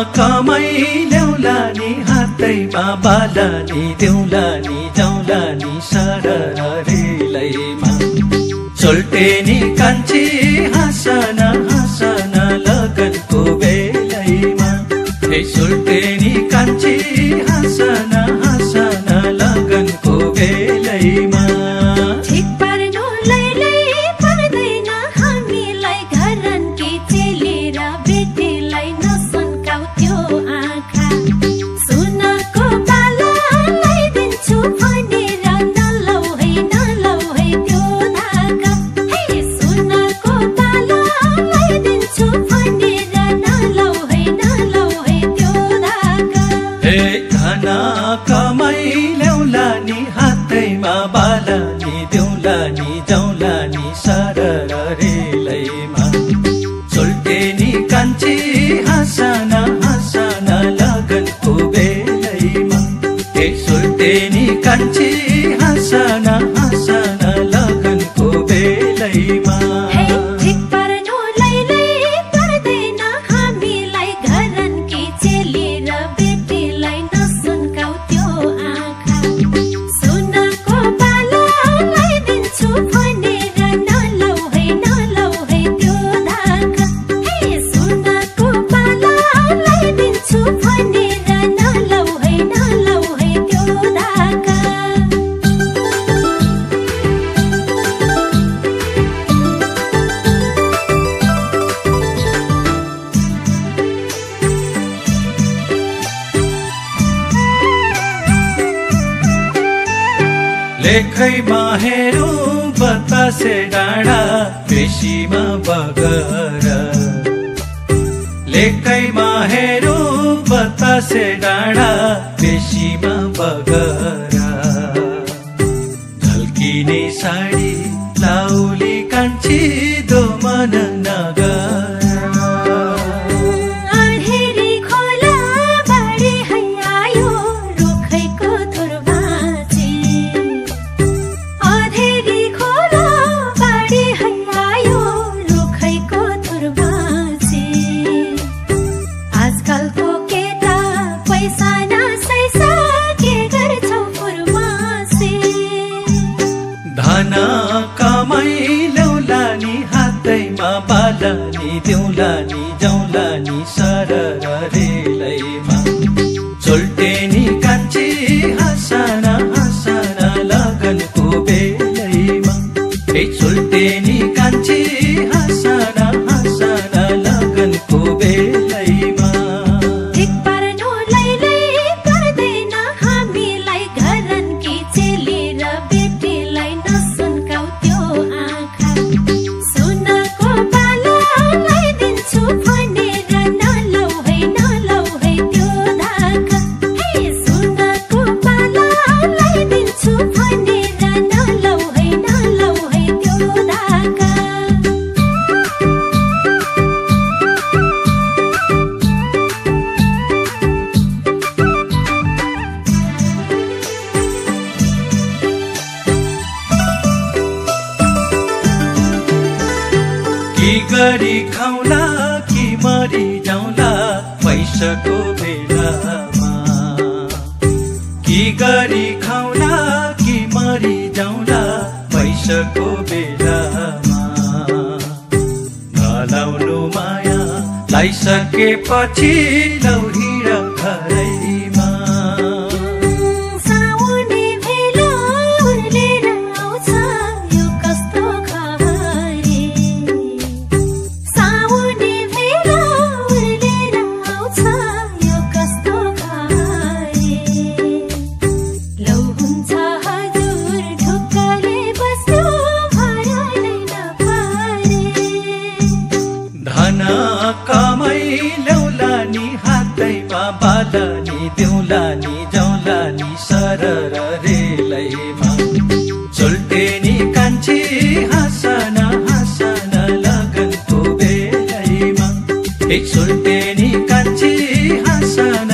कमाई ल्याउला नि हातैमा बाला नि देउला नि जाउला नि सररेलैमा सोल्टे नि कान्छी हाँसन हाँसन लगनको बेलैमा हे सोल्टे नि कान्छी हाँसन हाँसन लगनको बेलैमा कमाई ल्याउला नि हातैमा बाला नि देउला नि जाउला नि सररेलैमा सोल्टे नि कान्छी हाँसन हाँसन लगनको बेलैमा हे सोल्टे नि कान्छी हाँसन हाँसन लगनको बेलैमा लेखैमा हेरौँ बतासे डाँडा बेसीमा बगर लेखैमा हेरौँ बतासे डाँडा बेसीमा बगर झल्किने साडी लाउली कान्छी दोमन नगर कमाई ल्याउला नि हातैमा बाला नि देउला नि जाउला नि सररेलैमा सोल्टे नि कान्छी हाँसन हाँसन लगनको बेलैमा हे सोल्टे नि कान्छी हाँसन हाँसन लगनको बेलैमा की गरी खाउला कि मरी जाउला पैसाको बेलामा की गरी खाउला कि मरी जाउला पैसाको बेलामा नलाउनु माया लाइसकेपछि लौहिर घरैमा कमाई ल्याउला नि हातैमा बाला नि देउला नि जाउला नि सररेलैमा सोल्टे नि कान्छी हाँसन हाँसन लगनको बेलैमा हे सोल्टे नि कान्छी हाँसन